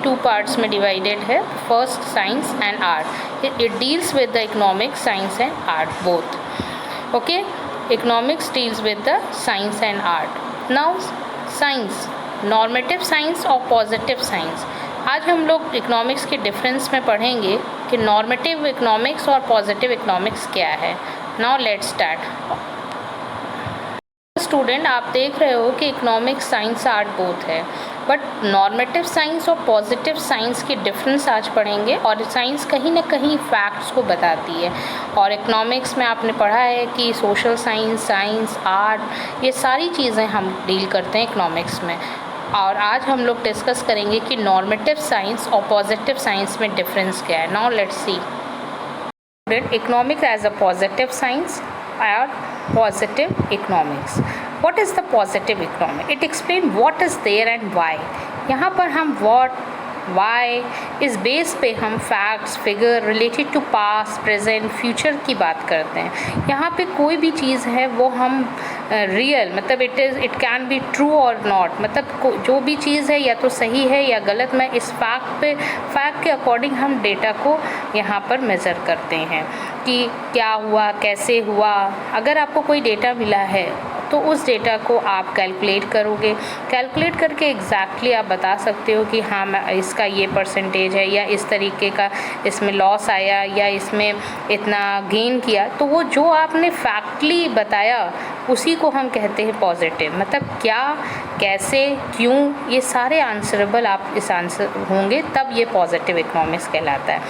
Two parts में divided है. First science and art. It deals with the economics, science and art both. Okay, economics deals with the science and art. Now science, normative science और positive science. आज हम लोग economics के difference में पढ़ेंगे कि नॉर्मेटिव इकोनॉमिक्स और positive economics क्या है. Now let's start. स्टूडेंट, आप देख रहे हो कि इकोनॉमिक्स, साइंस, आर्ट बोथ है, बट नॉर्मेटिव साइंस और पॉजिटिव साइंस की डिफरेंस आज पढ़ेंगे. और साइंस कहीं ना कहीं फैक्ट्स को बताती है, और इकोनॉमिक्स में आपने पढ़ा है कि सोशल साइंस, साइंस, आर्ट, ये सारी चीज़ें हम डील करते हैं इकोनॉमिक्स में. और आज हम लोग डिस्कस करेंगे कि नॉर्मेटिव साइंस और पॉजिटिव साइंस में डिफरेंस क्या है. Now let's see. Economics as a positive science or positive economics. What is the positive economics? It explains what is there and why. यहाँ पर हम what, why इस बेस पे हम facts, figure related to past, present, future की बात करते हैं. यहाँ पे कोई भी चीज़ है वो हम रियल मतलब इट कैन बी ट्रू और नॉट, मतलब जो भी चीज़ है या तो सही है या गलत. मैं इस फैक्ट के अकॉर्डिंग हम डेटा को यहाँ पर मेज़र करते हैं कि क्या हुआ, कैसे हुआ. अगर आपको कोई डेटा मिला है तो उस डेटा को आप कैलकुलेट करोगे. कैलकुलेट करके एग्जैक्टली आप बता सकते हो कि हाँ मैं इसका ये परसेंटेज है, या इस तरीके का इसमें लॉस आया, या इसमें इतना गेन किया. तो वो जो आपने फैक्टली बताया उसी को हम कहते हैं पॉजिटिव. मतलब क्या, कैसे, क्यों, ये सारे आंसरेबल आप इस आंसर होंगे, तब ये पॉजिटिव इकोनॉमिक्स कहलाता है.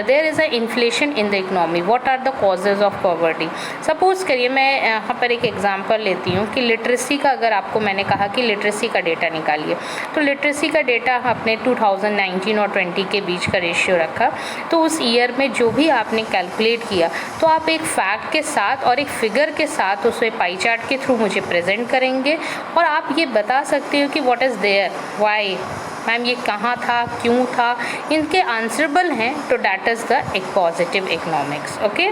There is a inflation in the economy. What are the causes of poverty. Suppose करिए मैं यहाँ पर एक एग्जांपल लेती हूँ कि लिटरेसी का, अगर आपको मैंने कहा कि लिटरेसी का डेटा निकालिए, तो लिटरेसी का डेटा आपने 2019 और 20 के बीच का रेशियो रखा. तो उस ईयर में जो भी आपने कैलकुलेट किया, तो आप एक फैक्ट के साथ और एक फिगर के साथ उसे पाई चार्ट के थ्रू मुझे प्रेजेंट करेंगे, और आप ये बता सकते हो कि what is there, why, ma'am ये कहाँ था, क्यों था, इनके आंसरेबल हैं. तो दैट इज़ द एक positive economics. Okay,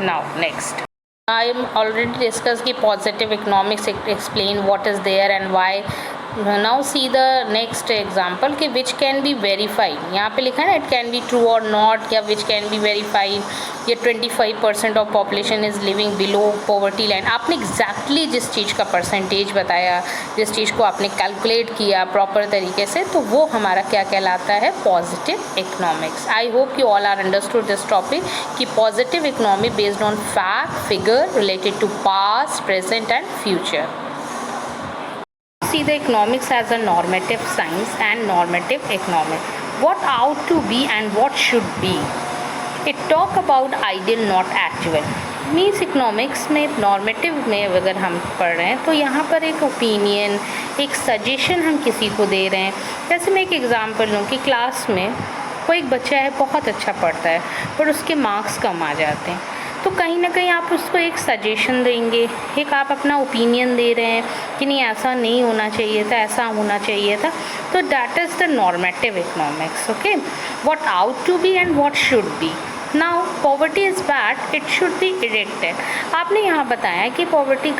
now next. I am already discussed कि positive economics explain what is there and why. Now see the next example कि which can be verified. यहाँ पे लिखा है ना, it can be true or not, या which can be verified. ये 25% of population is living below poverty line. आपने exactly जिस चीज़ का परसेंटेज बताया, जिस चीज़ को आपने कैलकुलेट किया प्रॉपर तरीके से, तो वो हमारा क्या कहलाता है, positive economics. I hope you all are understood this topic कि positive economy based on fact, figure related to past, present and future. See the economics as a normative science and normative economics. What ought to be and what should be. It talk about ideal not actual. Means economics में normative में अगर हम पढ़ रहे हैं तो यहाँ पर एक ओपिनियन, एक सजेशन हम किसी को दे रहे हैं. जैसे मैं एक एग्जांपल लूँ कि क्लास में कोई एक बच्चा है, बहुत अच्छा पढ़ता है, पर उसके मार्क्स कम आ जाते हैं. तो कहीं ना कहीं आप उसको एक सजेशन देंगे, एक आप अपना ओपिनियन दे रहे हैं कि नहीं ऐसा नहीं होना चाहिए था, ऐसा होना चाहिए था. तो that is the normative economics. Okay, what ought to be and what should be. Now poverty is bad, it should be erected. आपने यहाँ बताया कि पॉवर्टी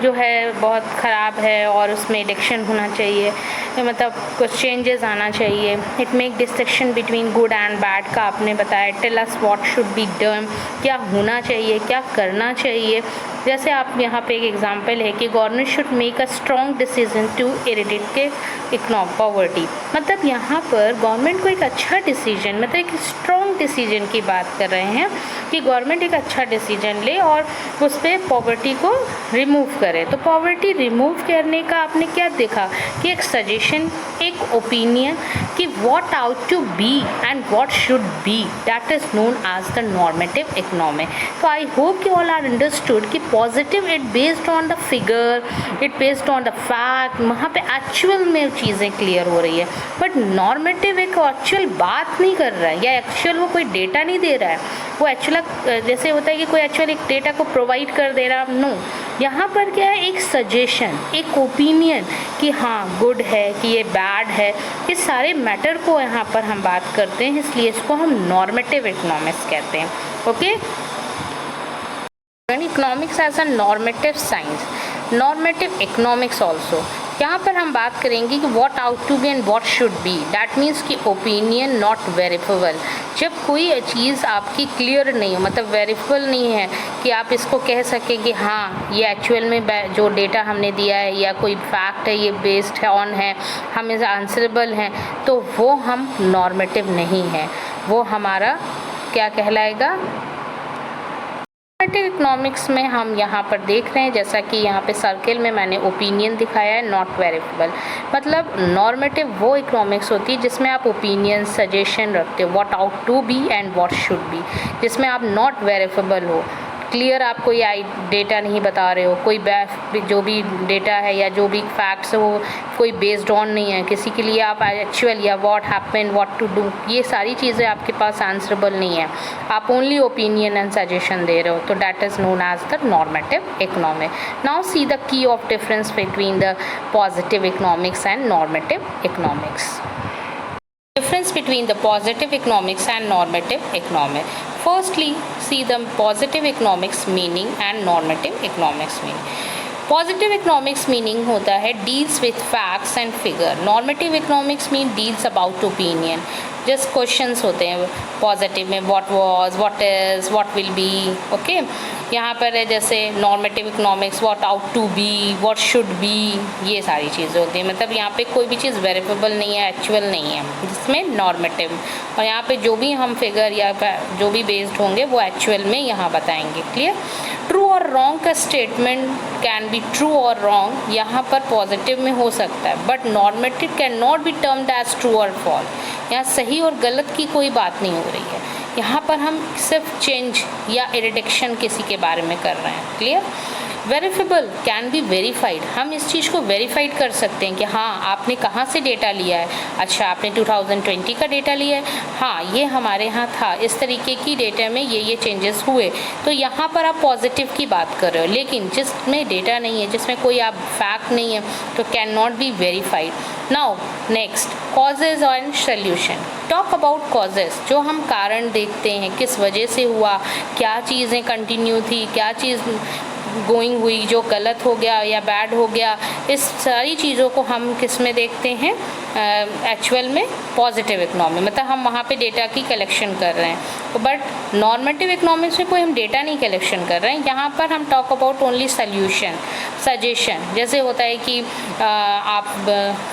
जो है बहुत ख़राब है और उसमें इलेक्शन होना चाहिए, मतलब कुछ चेंजेस आना चाहिए. It make distinction between good and bad का आपने बताया. Tell us what should be done, क्या होना चाहिए, क्या करना चाहिए. जैसे आप यहाँ पे एक एग्जांपल है कि government should make a strong decision to eradicate economic poverty. मतलब यहाँ पर गवर्नमेंट को एक अच्छा डिसीजन, मतलब एक स्ट्रॉन्ग डिसीजन की बात कर रहे हैं कि गवर्नमेंट एक अच्छा डिसीजन ले और उस पर पॉवर्टी को रिमूव करे. तो पॉवर्टी रिमूव करने का आपने क्या देखा कि एक सजेशन, एक ओपिनियन कि what ought to be and what should be, that is known as the normative economy. तो I hope you all are understood कि positive it based on the figure, it based on the fact, वहाँ पे actual में चीज़ें clear हो रही है. But normative एक एक्चुअल बात नहीं कर रहा है, या एक्चुअल वो कोई डेटा नहीं दे रहा है. वो एक्चुअल जैसे होता है कि कोई एक्चुअल एक डेटा को प्रोवाइड कर दे रहा, नो. यहाँ पर क्या है, एक सजेशन, एक ओपिनियन कि हाँ गुड है कि ये बैड है. इस सारे मैटर को यहाँ पर हम बात करते हैं, इसलिए इसको हम नॉर्मेटिव इकोनॉमिक्स कहते हैं. Okay, economics as a normative science, normative economics also. यहाँ पर हम बात करेंगे कि what ought to be and what should be. That means कि ओपिनियन नॉट वेरीफेबल। जब कोई चीज़ आपकी क्लियर नहीं हो, मतलब वेरीफेबल नहीं है कि आप इसको कह सकें कि हाँ ये एक्चुअल में जो डेटा हमने दिया है या कोई फैक्ट है ये बेस्ड है ऑन है, हम इस आंसरेबल हैं, तो वो हम नॉर्मेटिव नहीं है, वो हमारा क्या कहलाएगा। नॉर्मेटिव इकोनॉमिक्स में हम यहाँ पर देख रहे हैं, जैसा कि यहाँ पे सर्किल में मैंने ओपिनियन दिखाया है, नॉट वेरीफेबल। मतलब नॉर्मेटिव वो इकोनॉमिक्स होती है जिसमें आप ओपिनियन सजेशन रखते हो, what ought to be and what should be, जिसमें आप नॉट वेरीफेबल हो, क्लियर आप कोई डेटा नहीं बता रहे हो, कोई जो भी डेटा है या जो भी फैक्ट्स है वो कोई बेस्ड ऑन नहीं है, किसी के लिए आप एक्चुअल या what happen, what to do, ये सारी चीज़ें आपके पास आंसरेबल नहीं है, आप ओनली ओपिनियन एंड सजेशन दे रहे हो, तो that is known as the normative economic. Now see the key of difference between the positive economics and normative economics. Difference between the positive economics and normative economics. Firstly, see the positive economics meaning and normative economics meaning. Positive economics meaning होता है deals with facts and figure. Normative economics mean deals about opinion. Just questions होते हैं positive में, what was, what is, what will be. Okay, यहाँ पर है जैसे normative economics, what ought to be, what should be, ये सारी चीज़ें होती हैं। मतलब यहाँ पे कोई भी चीज़ वेरीफेबल नहीं है, एक्चुअल नहीं है, जिसमें नॉर्मेटिव, और यहाँ पे जो भी हम फिगर या जो भी बेस्ड होंगे वो एक्चुअल में यहाँ बताएंगे। क्लियर। ट्रू और रॉन्ग का स्टेटमेंट कैन बी ट्रू और रॉन्ग यहाँ पर पॉजिटिव में हो सकता है, but normative can not be termed as true और फॉल्स। यहाँ सही और गलत की कोई बात नहीं हो रही है, यहाँ पर हम सिर्फ चेंज या रिडक्शन किसी के बारे में कर रहे हैं। Clear. Verifiable can be verified, हम इस चीज़ को वेरीफाइड कर सकते हैं कि हाँ आपने कहाँ से डेटा लिया है, अच्छा आपने 2020 का डेटा लिया है, हाँ ये हमारे यहाँ था, इस तरीके की डेटा में ये चेंजेस हुए, तो यहाँ पर आप पॉजिटिव की बात कर रहे हो। लेकिन जिसमें डेटा नहीं है, जिसमें कोई आप फैक्ट नहीं है, तो can not be verified. Now next, causes and solution. Talk about causes, जो हम कारण देखते हैं, किस वजह से हुआ, क्या चीज़ें कंटिन्यू थी, क्या चीज़ गोइंग हुई, जो गलत हो गया या बैड हो गया, इस सारी चीज़ों को हम किस में देखते हैं, एक्चुअल में पॉजिटिव इकोनॉमी, मतलब हम वहाँ पे डेटा की कलेक्शन कर रहे हैं। बट नॉर्मेटिव इकोनॉमिक्स में कोई हम डेटा नहीं कलेक्शन कर रहे हैं, यहाँ पर हम talk about only solution, suggestion. जैसे होता है कि आप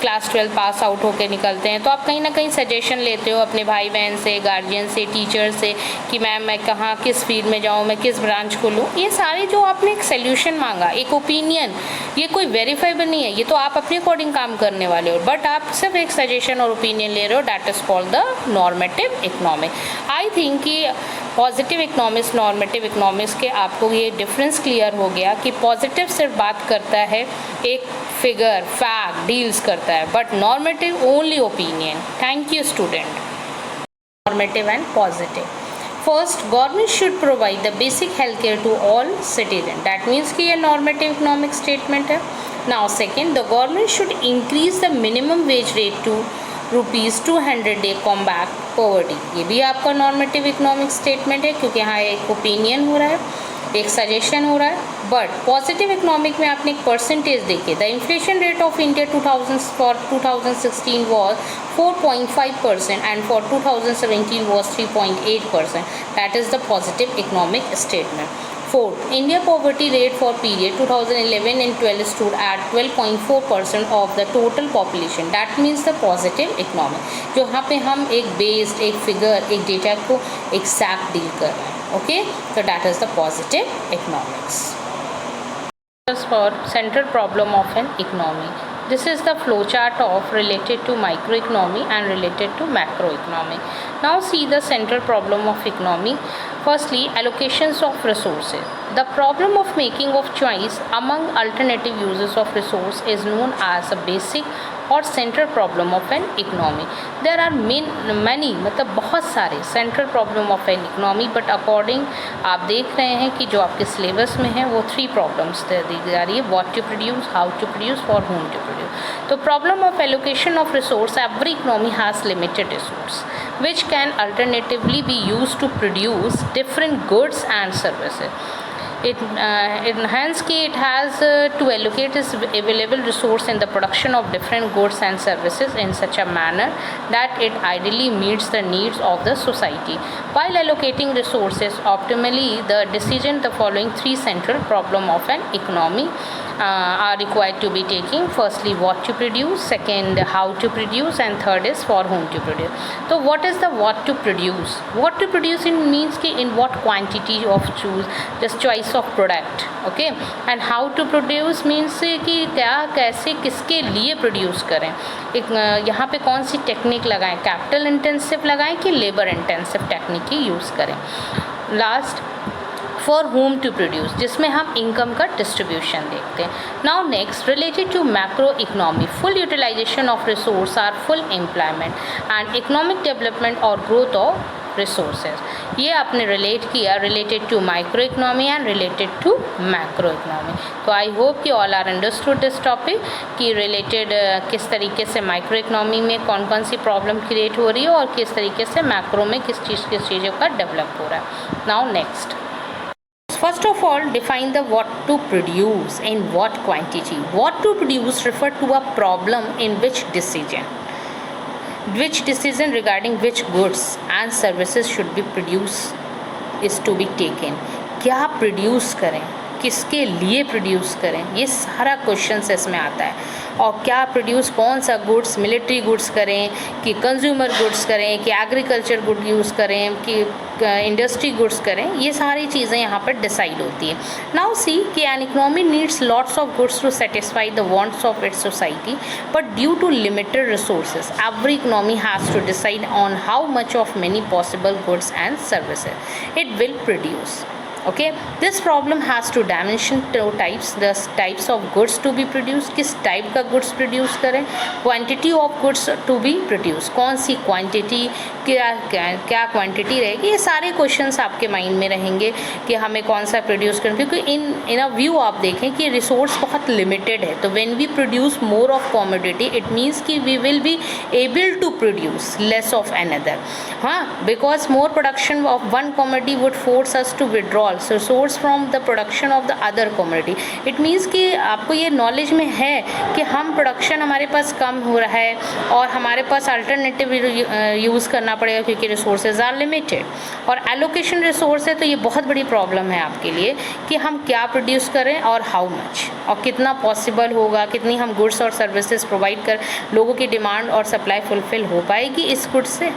क्लास 12 पास आउट होकर निकलते हैं, तो आप कहीं ना कहीं सजेशन लेते हो अपने भाई बहन से, गार्जियन से, टीचर से कि मैम मैं कहाँ किस फील्ड में जाऊँ, मैं किस ब्रांच को लूँ। ये सारे जो आपने एक सल्यूशन मांगा, एक ओपिनियन, ये कोई वेरीफाइबल नहीं है, ये तो आप अपने अकॉर्डिंग काम करने वाले हो, बट आप सिर्फ एक सजेशन और ओपिनियन ले रहे हो, that is called the normative economic. I think कि पॉजिटिव इकोनॉमिक्स, नॉर्मेटिव इकोनॉमिक्स के आपको ये डिफरेंस क्लियर हो गया कि पॉजिटिव सिर्फ बात करता है एक फिगर, फैक्ट, डील्स करता है, but normative only opinion. Thank you student. Normative and positive. First, government should provide the basic health care to all citizen, that means कि ये नॉर्मेटिव इकोनॉमिक स्टेटमेंट है। Now second, the government should increase the minimum wage rate to ₹200 day combat poverty, ये भी आपका normative economic statement है, क्योंकि यहाँ एक ओपिनियन हो रहा है, एक सजेशन हो रहा है। बट पॉजिटिव इकोनॉमिक में आपने एक परसेंटेज देखे, the inflation rate of India 2016 was 4.5% and for 2017 was 3.8%, that is the positive economic statement. Fourth, India poverty rate for period 2011 and 12 stood at 12.4% of the total population. That means the positive economic. जो यहाँ पे हम एक based, एक figure, एक data को exact deal कर रहे हैं। Okay, so that is the positive economics. For central problem of an economy. This is the flowchart of related to microeconomy and related to macroeconomy. Now see the central problem of economy. Firstly, allocations of resources. The problem of making of choice among alternative uses of resource is known as a basic और central problem of an economy. There are many, मतलब बहुत सारे central problem of an economy, but according आप देख रहे हैं कि जो आपके सिलेबस में है वो 3 प्रॉब्लम्स दी जा रही है, what to produce, how to produce, for whom to produce. तो problem of allocation of resource, every economy has limited resource which can alternatively be used to produce different goods and services. Hence it has to allocate its available resource in the production of different goods and services in such a manner that it ideally meets the needs of the society. While allocating resources optimally, the decision the following three central problem of an economy are required to be taken. Firstly, what to produce, second, how to produce, and third is for whom to produce. So what is the what to produce? What to produce it means कि in what quantity of choose, just choice of product, okay, and how to produce means कि क्या कैसे किसके लिए produce करें, एक यहाँ पे कौन सी टेक्निक लगाएं, कैपिटल इंटेंसिव लगाएं कि लेबर इंटेंसिव टेक्निक की यूज़ करें. Last for whom to produce, जिसमें हम इनकम का डिस्ट्रीब्यूशन देखते हैं. Now next related to macro economy, full utilization of resource or full employment and economic development और ग्रोथ ऑफ रिसोर्सेज. ये आपने रिलेट किया related to micro economy and related to macro economy. तो I hope कि all are understood this topic कि related किस तरीके से माइक्रो इकोनॉमी में कौन कौन सी प्रॉब्लम क्रिएट हो रही है और किस तरीके से मैक्रो में किस चीज़ों का डेवलप हो रहा है. Now next, first of all, define the what to produce in what quantity. What to produce refer to a problem in which decision regarding which goods and services should be produced is to be taken. क्या produce करें, किसके लिए produce करें, ये सारा question इसमें आता है. और क्या प्रोड्यूस, कौन सा गुड्स, मिलिट्री गुड्स करें कि कंज्यूमर गुड्स करें कि एग्रीकल्चर गुड यूज़ करें कि इंडस्ट्री गुड्स करें, ये सारी चीज़ें यहाँ पर डिसाइड होती है. नाउ सी कि an economy needs lots of goods to satisfy the wants of its society, but due to limited resources every economy has to decide on how much of many possible goods and services it will produce. Okay, this problem has two dimension, two types, the types of goods to be produced, किस type का goods produce करें, quantity of goods to be produce, कौन सी quantity, क्या quantity रहेगी. ये सारे questions आपके माइंड में रहेंगे कि हमें कौन सा प्रोड्यूस करें, क्योंकि इन अ व्यू आप देखें कि रिसोर्स बहुत लिमिटेड है. तो when we produce more of commodity it means कि we will be able to produce less of another. हाँ, because more production of one commodity would force us to withdraw source from the production of the other commodity. It means कि आपको ये knowledge में है कि हम production हमारे पास कम हो रहा है और हमारे पास अल्टरनेटिव यूज़ करना पड़ेगा क्योंकि रिसोर्सेज आर लिमिटेड. और एलोकेशन रिसोर्स है तो ये बहुत बड़ी प्रॉब्लम है आपके लिए कि हम क्या प्रोड्यूस करें और हाउ मच और कितना पॉसिबल होगा, कितनी हम गुड्स और सर्विसेज प्रोवाइड कर लोगों की डिमांड और सप्लाई फुलफिल हो पाएगी इस गुड्स से.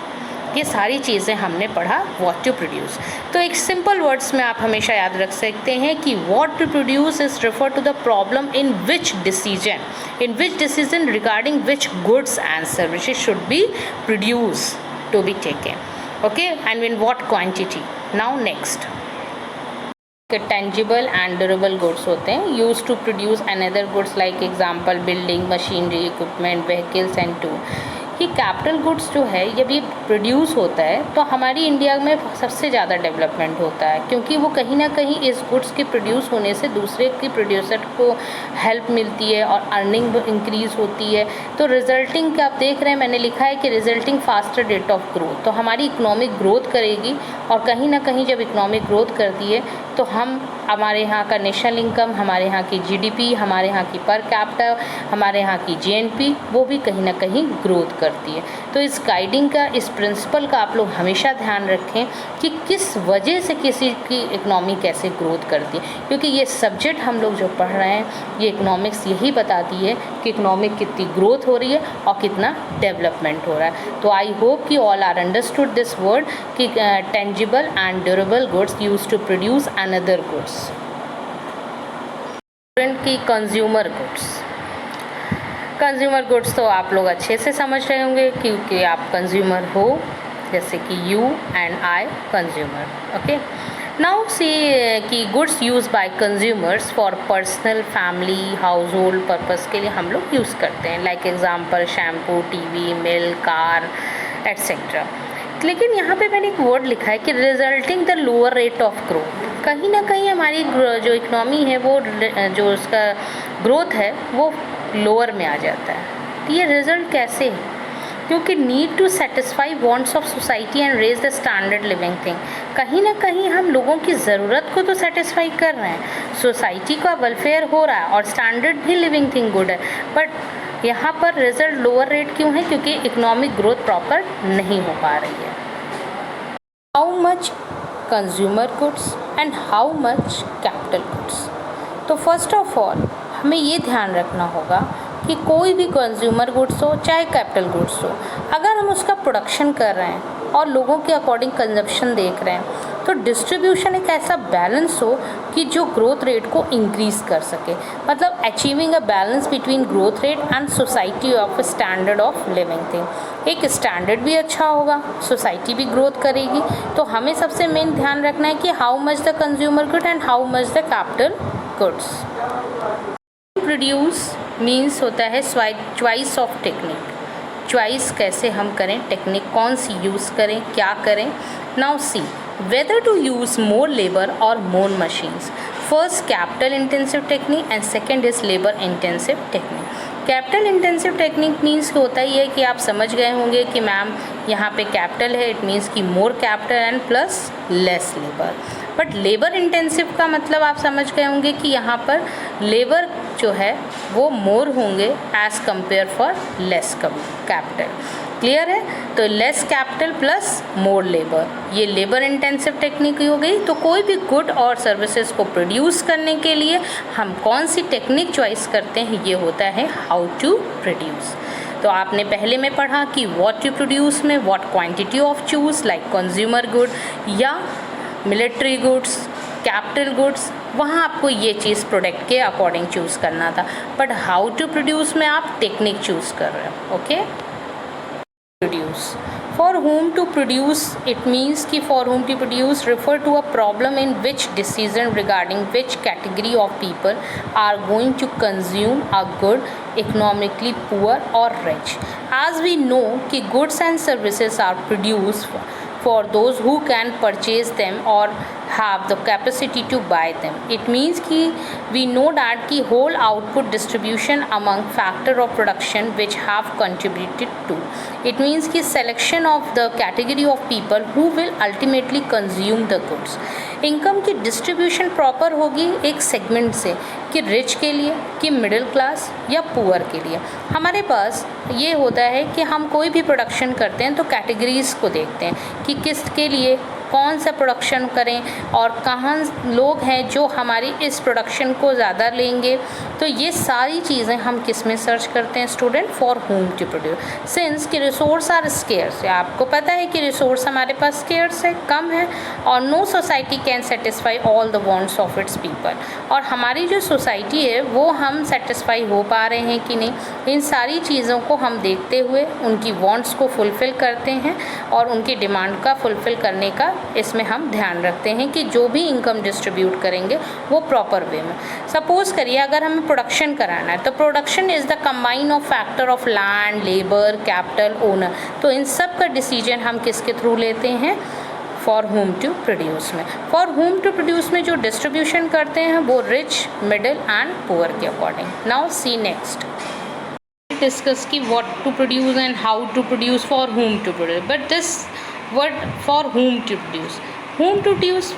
ये सारी चीज़ें हमने पढ़ा व्हाट टू प्रोड्यूस. तो एक सिंपल वर्ड्स में आप हमेशा याद रख सकते हैं कि what to produce is refer to the problem in which decision regarding which goods and services should be produce to be taken. Okay, and in what quantity. Now next, tangible and durable goods होते हैं use to produce another goods like example building, machinery, equipment, vehicles and tool. कि capital goods जो है जब ये produce होता है तो हमारी इंडिया में सबसे ज़्यादा डेवलपमेंट होता है क्योंकि वो कहीं ना कहीं इस गुड्स के प्रोड्यूस होने से दूसरे के प्रोड्यूसर को हेल्प मिलती है और अर्निंग इंक्रीज़ होती है. तो रिजल्टिंग आप देख रहे हैं मैंने लिखा है कि resulting faster rate of growth. तो हमारी इकोनॉमिक ग्रोथ करेगी और कहीं ना कहीं जब इकोनॉमिक ग्रोथ करती है तो हमारे यहाँ का नेशनल इनकम, हमारे यहाँ की जीडीपी, हमारे यहाँ की पर कैपिटा, हमारे यहाँ की जीएनपी वो भी कहीं ना कहीं ग्रोथ करती है. तो इस गाइडिंग का, इस प्रिंसिपल का आप लोग हमेशा ध्यान रखें कि किस वजह से किसी की इकोनॉमी कैसे ग्रोथ करती है, क्योंकि ये सब्जेक्ट हम लोग जो पढ़ रहे हैं ये इकोनॉमिक्स यही बताती है कि इकोनॉमिक कितनी ग्रोथ हो रही है और कितना डेवलपमेंट हो रहा है. तो आई होप कि all are understood this word कि tangible and durable goods use to produce another goods. की कंज्यूमर गुड्स तो आप लोग अच्छे से समझ रहे होंगे क्योंकि आप कंज्यूमर हो, जैसे कि you and I consumer. Okay, now see कि goods use by consumers for personal, family, household purpose के लिए हम लोग यूज़ करते हैं like example shampoo, TV, milk, car etcetera. लेकिन यहाँ पे मैंने एक वर्ड लिखा है कि resulting the lower rate of growth. कहीं ना कहीं हमारी जो इकनॉमी है वो जो उसका ग्रोथ है वो लोअर में आ जाता है. तो ये रिज़ल्ट कैसे है? क्योंकि need to satisfy wants of society and raise the standard living thing. कहीं ना कहीं हम लोगों की ज़रूरत को तो सेटिस्फाई कर रहे हैं, सोसाइटी का वेलफेयर हो रहा है और स्टैंडर्ड भी लिविंग थिंग गुड है, बट यहाँ पर रिजल्ट लोअर रेट क्यों है? क्योंकि इकोनॉमिक ग्रोथ प्रॉपर नहीं हो पा रही है। How much consumer goods and how much capital goods. तो फर्स्ट ऑफ ऑल हमें ये ध्यान रखना होगा कि कोई भी कंज्यूमर गुड्स हो चाहे कैपिटल गुड्स हो, अगर हम उसका प्रोडक्शन कर रहे हैं और लोगों के अकॉर्डिंग कंजप्शन देख रहे हैं, तो डिस्ट्रीब्यूशन एक ऐसा बैलेंस हो कि जो ग्रोथ रेट को इंक्रीज़ कर सके, मतलब achieving a balance between growth rate and society of standard of living thing. एक स्टैंडर्ड भी अच्छा होगा, सोसाइटी भी ग्रोथ करेगी। तो हमें सबसे मेन ध्यान रखना है कि how much the consumer good and how much the capital goods. Produce means होता है चॉइस ऑफ टेक्निक, चॉइस कैसे हम करें, टेक्निक कौन सी यूज़ करें, क्या करें। Now see whether to use more labor or more machines. First, capital intensive technique and second is labor intensive technique. Capital intensive technique means होता ही है कि आप समझ गए होंगे कि मैम यहाँ पे कैपिटल है, इट मीन्स कि more capital and plus less labour. But labour intensive का मतलब आप समझ गए होंगे कि यहाँ पर लेबर जो है वो मोर होंगे as compare for less capital. Clear है? तो less capital plus more labour, ये लेबर इंटेंसिव टेक्निक हो गई। तो कोई भी गुड और सर्विसेज को प्रोड्यूस करने के लिए हम कौन सी टेक्निक चॉइस करते हैं, ये होता है हाउ टू प्रोड्यूस। तो आपने पहले में पढ़ा कि व्हाट टू प्रोड्यूस में what quantity of choose, like consumer good या मिलिट्री गुड्स, कैपिटल गुड्स, वहाँ आपको ये चीज़ प्रोडक्ट के अकॉर्डिंग चूज़ करना था। बट हाउ टू प्रोड्यूस में आप टेक्निक चूज़ कर रहे हो। Okay, produce. For whom to produce, it means कि for whom to produce refer to a problem in which decision regarding which category of people are going to consume a good, economically poor or rich. As we know कि goods and services are produced for those who can purchase them or have the capacity to buy them. It means कि we know that कि whole output distribution among factor of production which have contributed to. It means कि selection of the category of people who will ultimately consume the goods. Income की distribution proper होगी एक segment से कि rich के लिए, कि मिडिल क्लास या पुअर के लिए। हमारे पास ये होता है कि हम कोई भी प्रोडक्शन करते हैं तो कैटेगरीज़ को देखते हैं कि किसके लिए कौन सा प्रोडक्शन करें और कहाँ लोग हैं जो हमारी इस प्रोडक्शन को ज़्यादा लेंगे। तो ये सारी चीज़ें हम किस में सर्च करते हैं student? For whom to produce. Since कि रिसोर्स आर स्केर्स, आपको पता है कि रिसोर्स हमारे पास स्केर्स है, कम है, और no society can satisfy all the wants of it's people. और हमारी जो सोसाइटी है वो हम सेटिस्फाई हो पा रहे हैं कि नहीं, इन सारी चीज़ों को हम देखते हुए उनकी वांट्स को फुलफ़िल करते हैं और उनकी डिमांड का फुलफ़िल करने का इसमें हम ध्यान रखते हैं कि जो भी इनकम डिस्ट्रीब्यूट करेंगे वो प्रॉपर वे में। सपोज़ करिए अगर हमें प्रोडक्शन कराना है तो production is the combine of factor of land, labour, capital, owner. तो इन सब का डिसीजन हम किसके थ्रू लेते हैं? फॉर होम टू प्रोड्यूस में। फॉर होम टू प्रोड्यूस में जो डिस्ट्रीब्यूशन करते हैं वो रिच, मिडिल एंड पुअर के according. Now see next discuss की what to produce and how to produce for whom to produce. But this word for whom to produce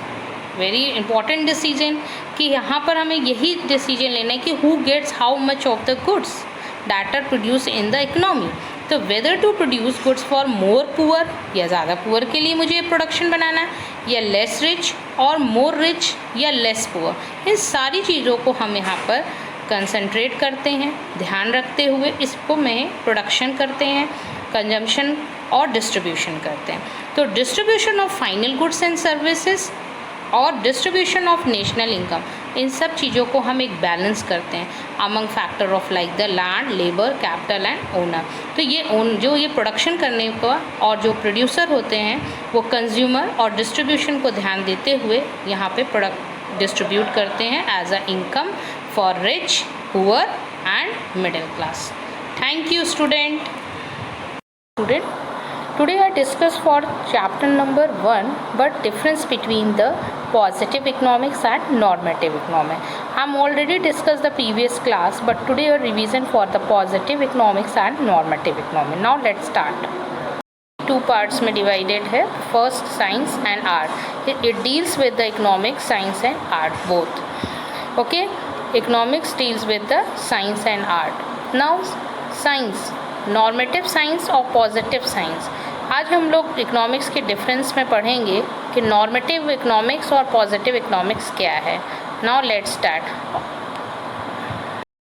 very important decision कि यहाँ पर हमें यही डिसीजन लेना है कि who gets how much of the goods that are produce in the economy. तो whether to produce goods for more poor, या ज़्यादा पुअर के लिए मुझे प्रोडक्शन बनाना है, या लेस रिच और मोर रिच या लेस पुअर, इन सारी चीज़ों को हम यहाँ पर कंसंट्रेट करते हैं, ध्यान रखते हुए इसको में प्रोडक्शन करते हैं, कंजम्पशन और डिस्ट्रीब्यूशन करते हैं। तो distribution of final goods and services और डिस्ट्रीब्यूशन ऑफ नेशनल इनकम, इन सब चीज़ों को हम एक बैलेंस करते हैं among factor of like the land, labour, capital and owner. तो ये प्रोडक्शन करने का और जो प्रोड्यूसर होते हैं वो कंज्यूमर और डिस्ट्रीब्यूशन को ध्यान देते हुए यहाँ पे प्रोडक्ट डिस्ट्रीब्यूट करते हैं as a income for rich, poor and middle class. Thank you student. Today I discuss for chapter number 1 but difference between the positive economics and normative economics. I'm already discussed the previous class, but today a revision for the positive economics and normative economics. Now let's start. Two parts में divided है. First, science and art. It deals with the economics, science and art both. Okay, economics deals with the science and art. Now science, normative science और positive science. आज हम लोग economics के difference में पढ़ेंगे कि नॉर्मेटिव इकोनॉमिक्स और positive economics क्या है. Now let's start.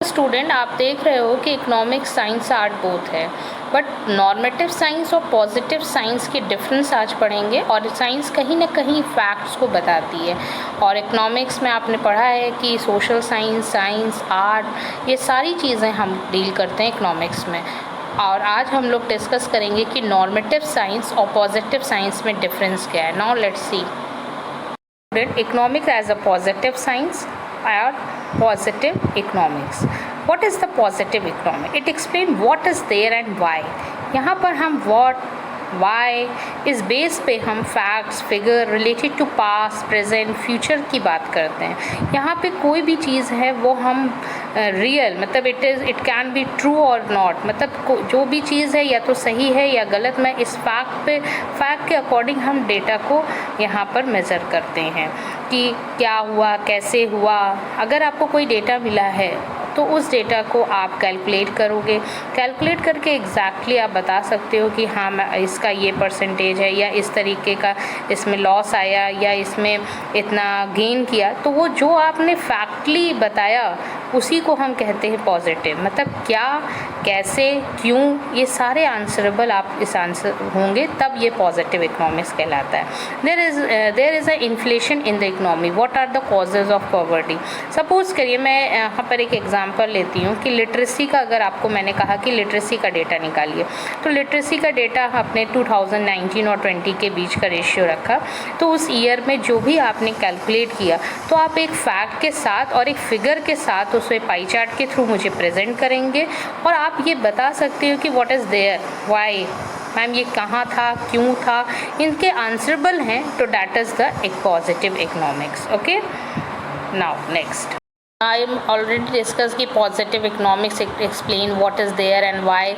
स्टूडेंट, आप देख रहे हो कि इकोनॉमिक्स, साइंस, आर्ट बोथ है, बट नॉर्मेटिव साइंस और पॉजिटिव साइंस के डिफरेंस आज पढ़ेंगे. और साइंस कहीं ना कहीं फैक्ट्स को बताती है, और इकोनॉमिक्स में आपने पढ़ा है कि सोशल साइंस, साइंस, आर्ट, ये सारी चीज़ें हम डील करते हैं इकोनॉमिक्स में. और आज हम लोग डिस्कस करेंगे कि नॉर्मेटिव साइंस और पॉजिटिव साइंस में डिफरेंस क्या है. Now let's see. Economics as a positive science or positive economics. What is the positive economics? It explains what is there and why. यहाँ पर हम what, why इस बेस पे हम facts, figure related to past, present, future की बात करते हैं. यहाँ पे कोई भी चीज़ है वो हम रियल मतलब इट कैन बी ट्रू और नॉट, मतलब जो भी चीज़ है या तो सही है या गलत. मैं इस फैक्ट के अकॉर्डिंग हम डेटा को यहाँ पर मेज़र करते हैं कि क्या हुआ, कैसे हुआ. अगर आपको कोई डेटा मिला है तो उस डेटा को आप कैलकुलेट करोगे. कैलकुलेट करके एग्जैक्टली आप बता सकते हो कि हाँ मैं इसका ये परसेंटेज है, या इस तरीके का इसमें लॉस आया, या इसमें इतना गेन किया. तो वो जो आपने फैक्टली बताया उसी को हम कहते हैं पॉजिटिव. मतलब क्या, कैसे, क्यों, ये सारे आंसरेबल आप इस आंसर होंगे तब ये पॉजिटिव इकोनॉमिक्स कहलाता है. There is a inflation in the economy. What are the causes of poverty? Suppose करिए मैं यहाँ पर एक एग्जांपल लेती हूँ कि लिटरेसी का, अगर आपको मैंने कहा कि लिटरेसी का डेटा निकालिए, तो लिटरेसी का डेटा आपने 2019 और 20 के बीच का रेशियो रखा. तो उस ईयर में जो भी आपने कैलकुलेट किया तो आप एक फैक्ट के साथ और एक फिगर के साथ उसे पाई चार्ट के थ्रू मुझे प्रेजेंट करेंगे, और आप ये बता सकते हो कि what is there, why, ma'am ये कहाँ था, क्यों था, इनके आंसरेबल हैं. तो दैट इज़ द एक positive economics. Okay, now next. I am already discussed कि positive economics explain what is there and why.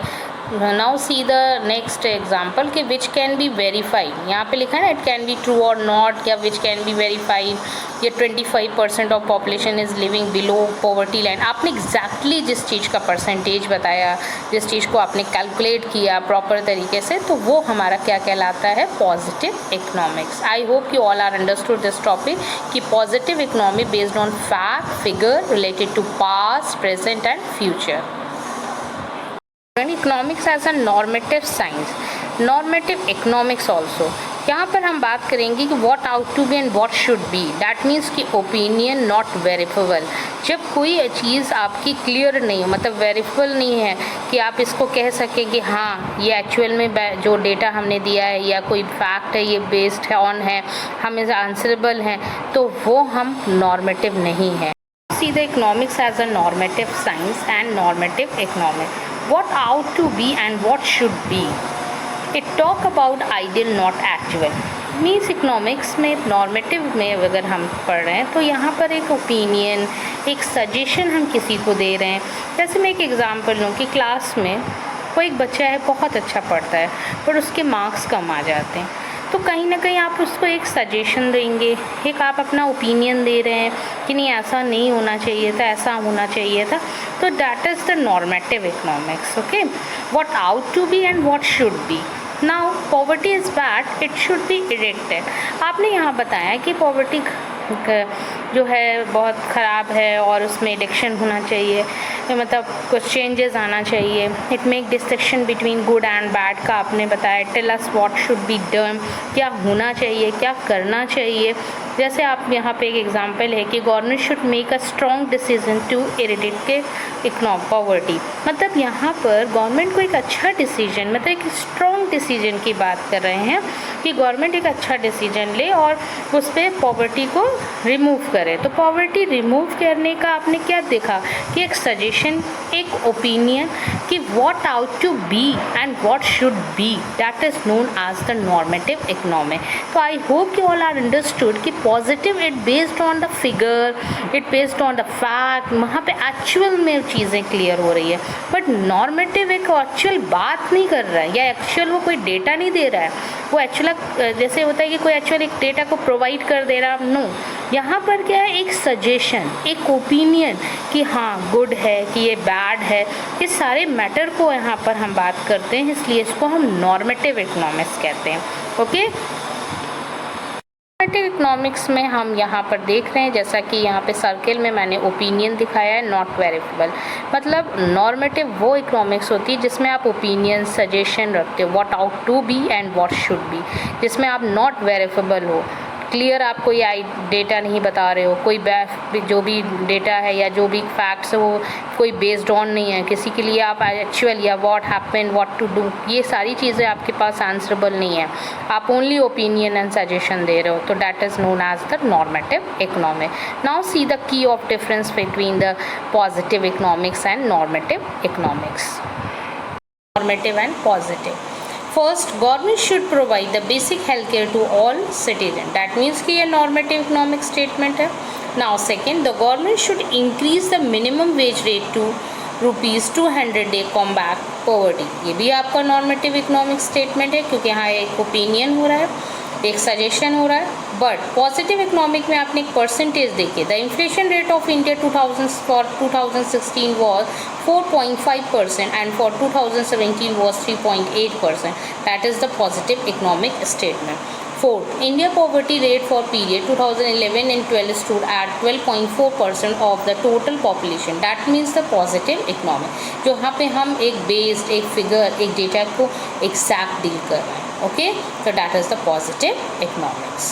Now see the next example कि which can be verified. यहाँ पे लिखा है ना, it can be true or not, या which can be verified. ये 25% of population is living below poverty line. आपने exactly जिस चीज़ का परसेंटेज बताया, जिस चीज़ को आपने कैलकुलेट किया प्रॉपर तरीके से, तो वो हमारा क्या कहलाता है? Positive economics. I hope you all are understood this topic कि positive economy based on fact, figure related to past, present and future. Economics as a normative science, normative economics also. यहाँ पर हम बात करेंगे कि what ought to be and what should be. That means कि opinion not verifiable. जब कोई चीज़ आपकी क्लियर नहीं हो, मतलब वेरीफेबल नहीं है कि आप इसको कह सकें कि हाँ ये एक्चुअल में जो डेटा हमने दिया है या कोई फैक्ट है ये बेस्ड है ऑन है, हम इस आंसरेबल हैं, तो वो हम नॉर्मेटिव नहीं है. See the economics as a normative science and normative economics. What ought to be and what should be. It talk about ideal not actual. Means economics में नॉर्मेटिव में अगर हम पढ़ रहे हैं तो यहाँ पर एक ओपिनियन, एक सजेशन हम किसी को दे रहे हैं. जैसे मैं एक एग्ज़ाम्पल लूँ कि क्लास में कोई एक बच्चा है बहुत अच्छा पढ़ता है पर उसके मार्क्स कम आ जाते हैं, तो कहीं ना कहीं आप उसको एक सजेशन देंगे, एक आप अपना ओपिनियन दे रहे हैं कि नहीं ऐसा नहीं होना चाहिए था, ऐसा होना चाहिए था. तो that is the normative economics. Okay, what ought to be and what should be. Now poverty is bad, it should be erected. आपने यहाँ बताया कि पॉवर्टी जो है बहुत ख़राब है और उसमें एडिक्शन होना चाहिए, मतलब कुछ चेंजेस आना चाहिए. It make distinction between good and bad का आपने बताया. Tell us what should be done, क्या होना चाहिए, क्या करना चाहिए. जैसे आप यहाँ पे एक एग्जांपल है कि government should make a strong decision to eradicate economic poverty. मतलब यहाँ पर गवर्नमेंट को एक अच्छा डिसीजन, मतलब एक स्ट्रॉन्ग डिसीजन की बात कर रहे हैं कि गवर्नमेंट एक अच्छा डिसीजन ले और उस पर पॉवर्टी को रिमूव करे. तो पॉवर्टी रिमूव करने का आपने क्या देखा कि एक सजेशन, एक ओपिनियन कि what ought to be and what should be, that is known as the normative economy. तो I hope you all are understood कि positive it based on the figure, it based on the fact, वहाँ पे actual में चीज़ें clear हो रही है। But normative एक एक्चुअल बात नहीं कर रहा है या एक्चुअल वो कोई डेटा नहीं दे रहा है, वो एक्चुअल जैसे होता है कि कोई एक्चुअल एक डेटा को प्रोवाइड कर दे रहा, नो। यहाँ पर क्या है, एक सजेशन, एक ओपिनियन कि हाँ गुड है कि ये बैड है, इस सारे मैटर को यहाँ पर हम बात करते हैं, इसलिए इसको हम नॉर्मेटिव इकोनॉमिक्स कहते हैं। ओके, नॉर्मेटिव इकोनॉमिक्स में हम यहाँ पर देख रहे हैं, जैसा कि यहाँ पे सर्किल में मैंने ओपिनियन दिखाया है, नॉट वेरीफाइबल। मतलब नॉर्मेटिव वो इकोनॉमिक्स होती है जिसमें आप ओपिनियन, सजेशन रखते हो, what ought to be and what should be, जिसमें आप नॉट वेरीफाइबल हो, क्लियर आप कोई डेटा नहीं बता रहे हो, कोई जो भी डेटा है या जो भी फैक्ट्स है वो कोई बेस्ड ऑन नहीं है, किसी के लिए आप एक्चुअल या what happen, what to do, ये सारी चीज़ें आपके पास आंसरेबल नहीं है, आप ओनली ओपिनियन एंड सजेशन दे रहे हो, तो that is known as the normative economic. Now see the key of difference between the positive economics and normative economics. Normative and positive, first, government should provide the basic health care to all citizen, that means कि ये normative economic statement है। Now second, the government should increase the minimum wage rate to ₹200 day combat poverty, ये भी आपका normative economic statement है, क्योंकि यहाँ एक ओपिनियन हो रहा है, एक सजेशन हो रहा है। बट पॉजिटिव इकोनॉमिक में आपने एक परसेंटेज देखिए, the inflation rate of India 2016 was 4.5% and for 2017 was 3.8%, that is the positive economic statement. Fourth, India poverty rate for period 2011 and 12 stood at 12.4% of the total population. That means the positive economic. जो यहाँ पे हम एक based, एक figure, एक data को exact deal कर रहे हैं। Okay, so that is the positive economics.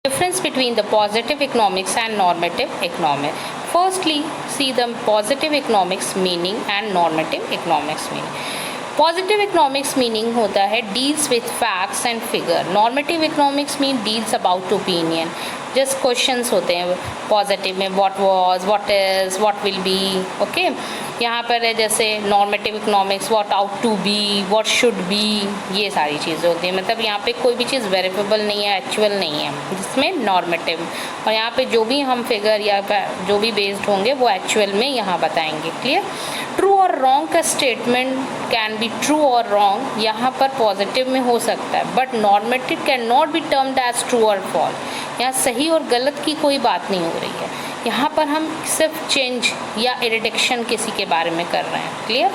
Difference between the positive economics and normative economics. Firstly, see the positive economics meaning and normative economics meaning. Positive economics meaning होता है deals with facts and figure, normative economics mean deals about opinion, just questions होते हैं positive में, what was, what is, what will be. Okay, यहाँ पर है जैसे normative economics, what ought to be, what should be, ये सारी चीज़ें होती हैं, मतलब यहाँ पे कोई भी चीज़ वेरीफेबल नहीं है, एक्चुअल नहीं है, जिसमें नॉर्मेटिव, और यहाँ पे जो भी हम फिगर या जो भी बेस्ड होंगे वो एक्चुअल में यहाँ बताएंगे। क्लियर? ट्रू और रॉन्ग का स्टेटमेंट कैन बी ट्रू और रॉन्ग, यहाँ पर पॉजिटिव में हो सकता है, but normative can not be termed as true और फॉल्स। यहाँ सही और गलत की कोई बात नहीं हो रही है, यहाँ पर हम सिर्फ चेंज या रिडक्शन किसी के बारे में कर रहे हैं। Clear?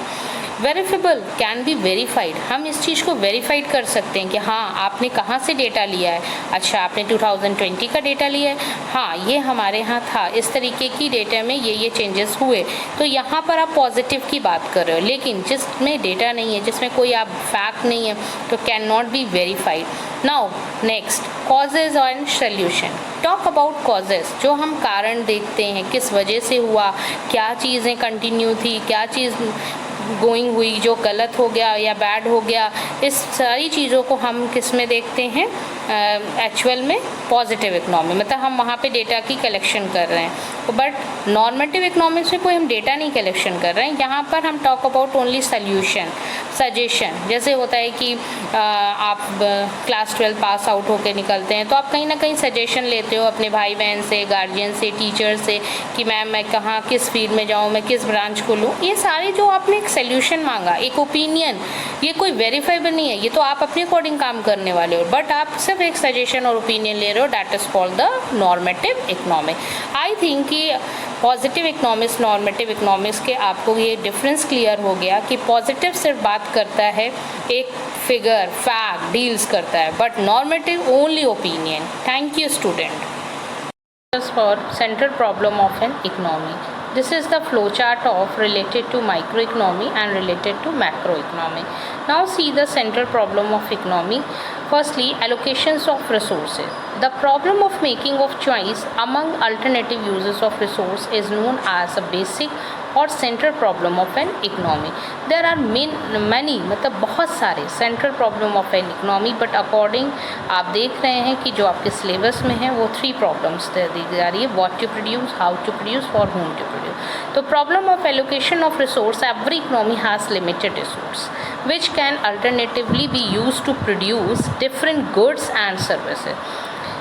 Verifiable can be verified, हम इस चीज़ को वेरीफाइड कर सकते हैं कि हाँ आपने कहाँ से डेटा लिया है, अच्छा आपने 2020 का डेटा लिया है, हाँ ये हमारे यहाँ था, इस तरीके की डेटा में ये चेंजेस हुए, तो यहाँ पर आप पॉजिटिव की बात कर रहे हो। लेकिन जिसमें डेटा नहीं है, जिसमें कोई आप फैक्ट नहीं है, तो can not be verified. Now next, causes and solution. Talk about causes, जो हम कारण देखते हैं, किस वजह से हुआ, क्या चीज़ें कंटिन्यू थी, क्या चीज़ गोइंग हुई, जो गलत हो गया या बैड हो गया, इस सारी चीज़ों को हम किस में देखते हैं, एक्चुअल में पॉजिटिव इकोनॉमी, मतलब हम वहाँ पे डेटा की कलेक्शन कर रहे हैं। बट नॉर्मेटिव इकोनॉमिक्स में कोई हम डेटा नहीं कलेक्शन कर रहे हैं, यहाँ पर हम talk about only solution, suggestion. जैसे होता है कि आप क्लास 12 पास आउट होकर निकलते हैं, तो आप कहीं ना कहीं सजेशन लेते हो अपने भाई बहन से, गार्जियन से, टीचर से कि मैम मैं कहाँ किस फील्ड में जाऊँ, मैं किस ब्रांच को लूँ। ये सारे जो आपने एक सोल्यूशन मांगा, एक ओपिनियन, ये कोई वेरीफाइबल नहीं है, ये तो आप अपने अकॉर्डिंग काम करने वाले हो, बट आप सिर्फ एक सजेशन और ओपिनियन ले रहे हो, that is called the normative economic. I think कि पॉजिटिव इकोनॉमिक्स, नॉर्मेटिव इकोनॉमिक्स के आपको ये डिफरेंस क्लियर हो गया कि पॉजिटिव सिर्फ बात करता है एक फिगर, फैक्ट, डील्स करता है, but normative only opinion. Thank you student. For central problem of an economy. This is the flowchart of related to microeconomy and related to macroeconomy. Now see the central problem of economy. Firstly, allocations of resources. The problem of making of choice among alternative uses of resource is known as a basic और central problem of an economy. There are many, मतलब बहुत सारे central problem of an economy, but according आप देख रहे हैं कि जो आपके सिलेबस में है वो 3 प्रॉब्लम्स दी जा रही है, what to produce, how to produce, for whom to produce. तो problem of allocation of resource, every economy has limited resource which can alternatively be used to produce different goods and services.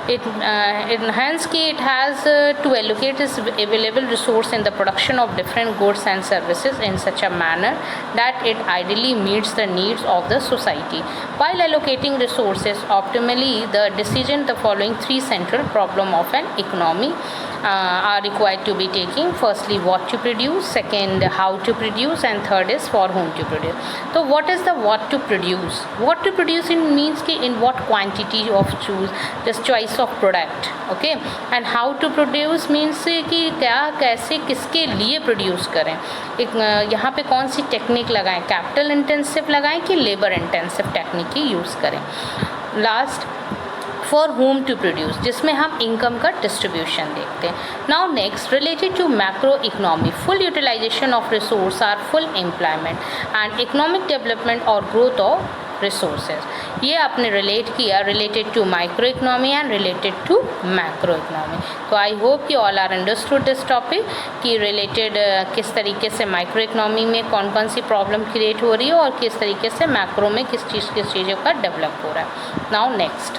Hence it has to allocate its available resource in the production of different goods and services in such a manner that it ideally meets the needs of the society. While allocating resources optimally, the decision the following three central problem of an economy are required to be taken. Firstly, what to produce, second, how to produce, and third is for whom to produce. So what is the what to produce? What to produce in means कि in what quantity of choose, just choice of product, okay, and how to produce means कि क्या कैसे किसके लिए produce करें, एक यहाँ पे कौन सी टेक्निक लगाएं, कैपिटल इंटेंसिव लगाएं कि लेबर इंटेंसिव टेक्निक ही यूज़ करें. Last, for whom to produce, जिसमें हम इनकम का डिस्ट्रीब्यूशन देखते हैं. Now next, related to macro economy, full utilization of resource or full employment and economic development और ग्रोथ ऑफ रिसोर्सेज. ये आपने रिलेट किया related to micro economy and related to macro economy. तो I hope कि all are understood this topic कि related किस तरीके से माइक्रो इकोनॉमी में कौन कौन सी प्रॉब्लम क्रिएट हो रही है और किस तरीके से मैक्रो में किस चीज़ों का डेवलप हो रहा है. Now next,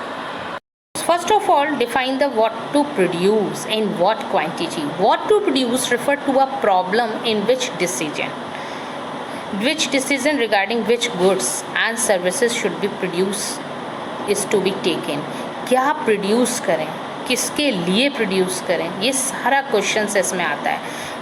first of all, define the what to produce in what quantity. What to produce refer to a problem in which decision regarding which goods and services should be produced is to be taken. क्या produce करें, किसके लिए produce करें, ये सारा question इसमें आता है.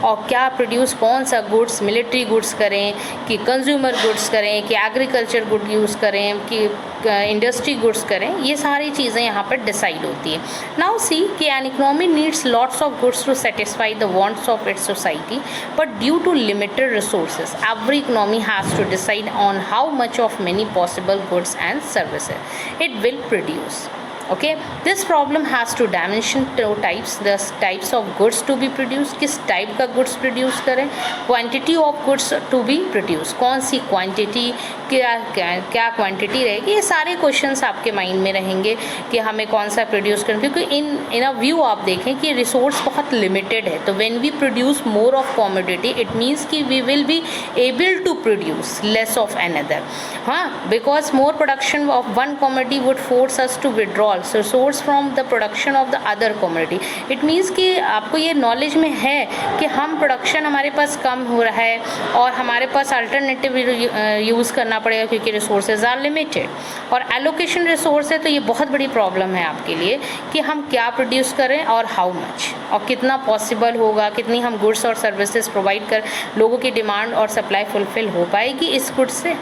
और क्या प्रोड्यूस, कौन सा गुड्स, मिलिट्री गुड्स करें कि कंज्यूमर गुड्स करें कि एग्रीकल्चर गुड यूज़ करें कि इंडस्ट्री गुड्स करें, ये सारी चीज़ें यहाँ पर डिसाइड होती है. नाउ सी कि an economy needs lots of goods to satisfy the wants of its society, but due to limited resources every economy has to decide on how much of many possible goods and services it will produce. Okay, this problem has two dimension, two types. The types of goods to be produced, किस type का goods produce करें, quantity of goods to be produce, कौन सी quantity, क्या quantity रहेगी, ये सारे questions आपके माइंड में रहेंगे कि हमें कौन सा प्रोड्यूस करें. क्योंकि इन अ व्यू आप देखें कि रिसोर्स बहुत लिमिटेड है, तो when we produce more of commodity it means कि we will be able to produce less of another. हाँ, because more production of one commodity would force us to withdraw source from the production of the other commodity. It means कि आपको ये knowledge में है कि हम production हमारे पास कम हो रहा है और हमारे पास अल्टरनेटिव यूज़ करना पड़ेगा क्योंकि रिसोर्सेज आर लिमिटेड. और एलोकेशन रिसोर्स है तो ये बहुत बड़ी प्रॉब्लम है आपके लिए कि हम क्या प्रोड्यूस करें और हाउ मच और कितना पॉसिबल होगा, कितनी हम गुड्स और सर्विसेज प्रोवाइड कर लोगों की डिमांड और सप्लाई फुलफिल हो पाएगी इस गुड्स से.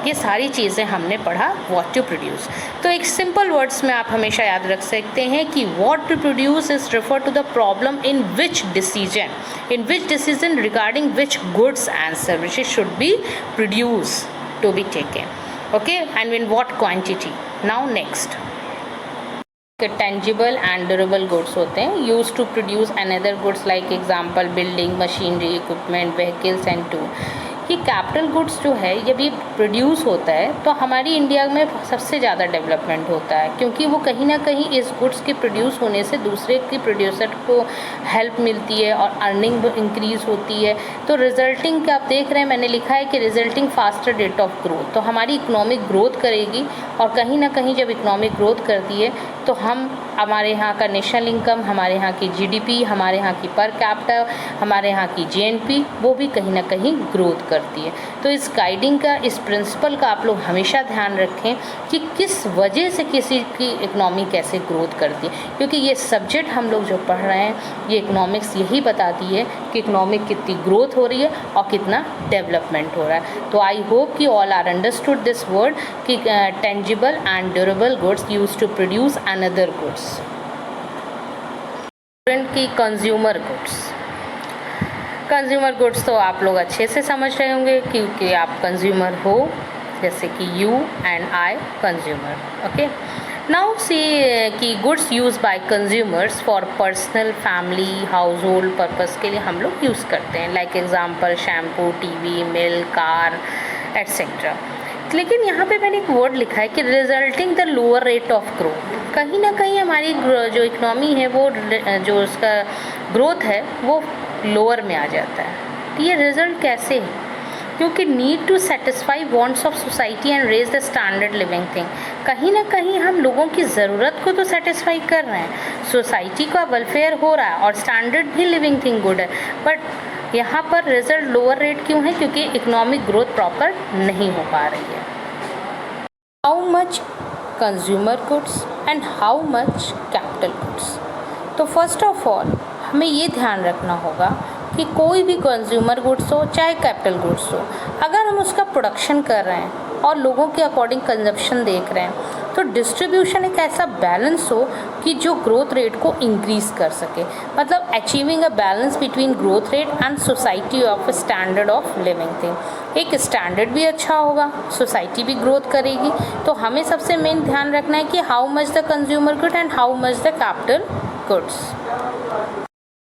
ये सारी चीज़ें हमने पढ़ा व्हाट टू प्रोड्यूस. तो एक सिंपल वर्ड्स में आप हमेशा याद रख सकते हैं कि what to produce is refer to the problem in which decision regarding which goods and services should be produce to be taken. Okay, and in what quantity. Now next, tangible and durable goods होते हैं use to produce another goods like example building, machinery, equipment, vehicles and tool. ये capital goods जो है जब ये produce होता है तो हमारी इंडिया में सबसे ज़्यादा डेवलपमेंट होता है क्योंकि वो कहीं ना कहीं इस गुड्स के प्रोड्यूस होने से दूसरे की प्रोड्यूसर को हेल्प मिलती है और अर्निंग इंक्रीज़ होती है. तो रिजल्टिंग क्या आप देख रहे हैं, मैंने लिखा है कि resulting faster rate of growth. तो हमारी इकोनॉमिक ग्रोथ करेगी और कहीं ना कहीं जब इकोनॉमिक ग्रोथ करती है तो हमारे यहाँ का नेशनल इनकम, हमारे यहाँ की जीडीपी, हमारे यहाँ की पर कैपिटा, हमारे यहाँ की जीएनपी वो भी कहीं ना कहीं ग्रोथ करती है. तो इस गाइडिंग का, इस प्रिंसिपल का आप लोग हमेशा ध्यान रखें कि किस वजह से किसी की इकोनॉमी कैसे ग्रोथ करती है, क्योंकि ये सब्जेक्ट हम लोग जो पढ़ रहे हैं ये इकोनॉमिक्स यही बताती है कि इकोनॉमिक कितनी ग्रोथ हो रही है और कितना डेवलपमेंट हो रहा है. तो आई होप कि all are understood this word कि tangible and durable goods use to produce another goods. की कंज्यूमर गुड्स तो आप लोग अच्छे से समझ रहे होंगे क्योंकि आप कंज्यूमर हो, जैसे कि you and I consumer. Okay, now see कि goods use by consumers for personal, family, household purpose के लिए हम लोग यूज़ करते हैं. Like example shampoo, TV, milk, car etcetera. लेकिन यहाँ पे मैंने एक वर्ड लिखा है कि resulting the lower rate of growth. कहीं ना कहीं हमारी जो इकनॉमी है वो जो उसका ग्रोथ है वो लोअर में आ जाता है. तो ये रिज़ल्ट कैसे है? क्योंकि need to satisfy wants of society and raise the standard living thing. कहीं ना कहीं हम लोगों की ज़रूरत को तो सेटिस्फाई कर रहे हैं, सोसाइटी का वेलफेयर हो रहा है और स्टैंडर्ड भी लिविंग थिंग गुड है, बट यहाँ पर रिजल्ट लोअर रेट क्यों है? क्योंकि इकोनॉमिक ग्रोथ प्रॉपर नहीं हो पा रही है। How much consumer goods and how much capital goods. तो फर्स्ट ऑफ ऑल हमें ये ध्यान रखना होगा कि कोई भी कंज्यूमर गुड्स हो चाहे कैपिटल गुड्स हो, अगर हम उसका प्रोडक्शन कर रहे हैं और लोगों के अकॉर्डिंग कंजप्शन देख रहे हैं, तो डिस्ट्रीब्यूशन एक ऐसा बैलेंस हो कि जो ग्रोथ रेट को इंक्रीज़ कर सके, मतलब achieving a balance between growth rate and society of standard of living thing. एक स्टैंडर्ड भी अच्छा होगा, सोसाइटी भी ग्रोथ करेगी। तो हमें सबसे मेन ध्यान रखना है कि how much the consumer good and how much the capital goods.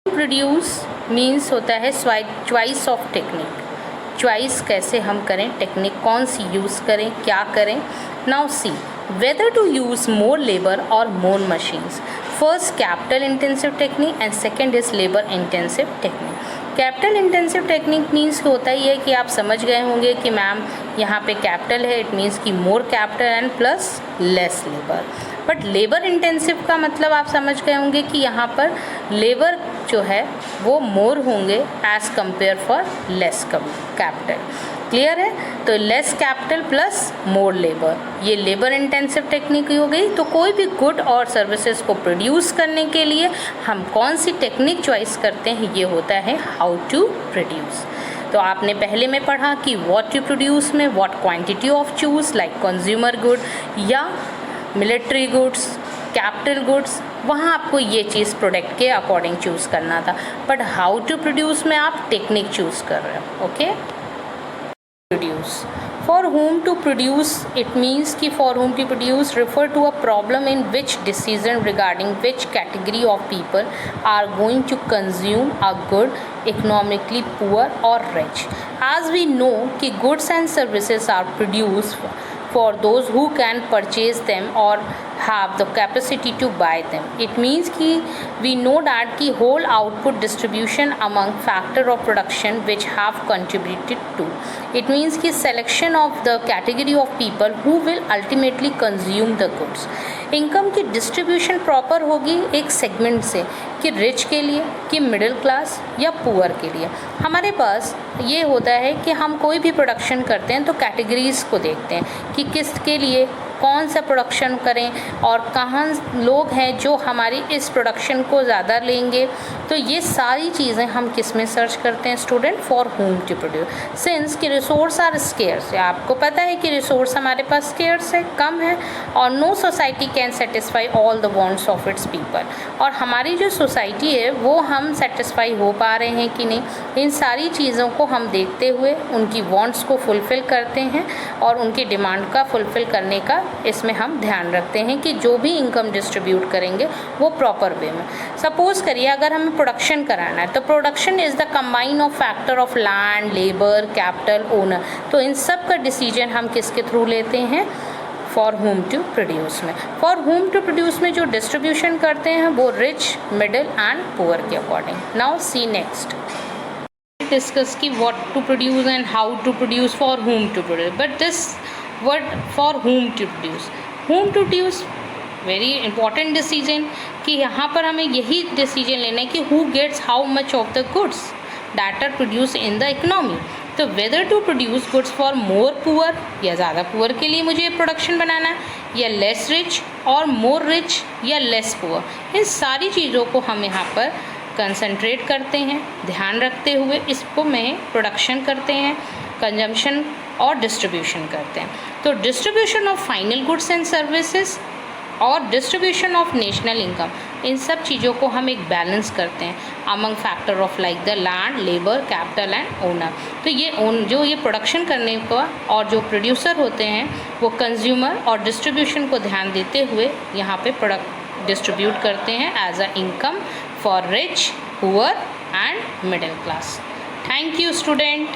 Produce means होता है चॉइस ऑफ टेक्निक, चॉइस कैसे हम करें, टेक्निक कौन सी यूज़ करें, क्या करें। Now see whether to use more labor or more machines. First, capital intensive technique and second is labor intensive technique. Capital intensive technique means होता ही है कि आप समझ गए होंगे कि मैम यहाँ पे कैपिटल है, इट मीन्स कि more capital and plus less labour. But labour intensive का मतलब आप समझ गए होंगे कि यहाँ पर लेबर जो है वो मोर होंगे as compare for less capital. Clear है? तो less capital plus more labour, ये लेबर इंटेंसिव टेक्निक हो गई। तो कोई भी गुड और सर्विसेज को प्रोड्यूस करने के लिए हम कौन सी टेक्निक चॉइस करते हैं, ये होता है हाउ टू प्रोड्यूस। तो आपने पहले में पढ़ा कि व्हाट टू प्रोड्यूस में what quantity of choose, like consumer good या मिलिट्री गुड्स, कैपिटल गुड्स, वहाँ आपको ये चीज़ प्रोडक्ट के अकॉर्डिंग चूज़ करना था। बट हाउ टू प्रोड्यूस में आप टेक्निक चूज़ कर रहे हो। Okay, produce. For whom to produce, it means कि for whom to produce refer to a problem in which decision regarding which category of people are going to consume a good, economically poor or rich. As we know कि goods and services are produced for those who can purchase them or have the capacity to buy them. It means कि we know that कि whole output distribution among factor of production which have contributed to. It means कि selection of the category of people who will ultimately consume the goods. Income की distribution proper होगी एक segment से कि rich के लिए, कि मिडिल क्लास या पुअर के लिए। हमारे पास ये होता है कि हम कोई भी प्रोडक्शन करते हैं तो कैटेगरीज़ को देखते हैं कि किसके लिए कौन सा प्रोडक्शन करें और कहाँ लोग हैं जो हमारी इस प्रोडक्शन को ज़्यादा लेंगे। तो ये सारी चीज़ें हम किस में सर्च करते हैं student? For whom to produce. Since कि रिसोर्स आर स्केर्स, आपको पता है कि रिसोर्स हमारे पास स्केर्स है, कम है, और no society can satisfy all the wants of it's people. और हमारी जो सोसाइटी है वो हम सेटिस्फाई हो पा रहे हैं कि नहीं, इन सारी चीज़ों को हम देखते हुए उनकी वांट्स को फुलफ़िल करते हैं और उनकी डिमांड का फुलफ़िल करने का इसमें हम ध्यान रखते हैं कि जो भी इनकम डिस्ट्रीब्यूट करेंगे वो प्रॉपर वे में। सपोज़ करिए अगर हमें प्रोडक्शन कराना है तो production is the combine of factor of land, labour, capital, owner. तो इन सब का डिसीजन हम किसके थ्रू लेते हैं? फॉर होम टू प्रोड्यूस में। फॉर होम टू प्रोड्यूस में जो डिस्ट्रीब्यूशन करते हैं वो रिच, मिडिल एंड पुअर के according. Now see next discuss की what to produce and how to produce for whom to produce. But this word for whom to produce very important decision कि यहाँ पर हमें यही डिसीजन लेना है कि who gets how much of the goods that are produce in the economy. तो whether to produce goods for more poor, या ज़्यादा पुअर के लिए मुझे प्रोडक्शन बनाना है, या लेस रिच और मोर रिच या लेस पुअर, इन सारी चीज़ों को हम यहाँ पर कंसंट्रेट करते हैं, ध्यान रखते हुए इसको में प्रोडक्शन करते हैं, कंजम्पशन और डिस्ट्रीब्यूशन करते हैं। तो distribution of final goods and services और डिस्ट्रीब्यूशन ऑफ नेशनल इनकम, इन सब चीज़ों को हम एक बैलेंस करते हैं among factor of like the land, labour, capital and owner. तो ये जो ये प्रोडक्शन करने का और जो प्रोड्यूसर होते हैं वो कंज्यूमर और डिस्ट्रीब्यूशन को ध्यान देते हुए यहाँ पे प्रोडक्ट डिस्ट्रीब्यूट करते हैं as a income for rich, poor and middle class. Thank you student.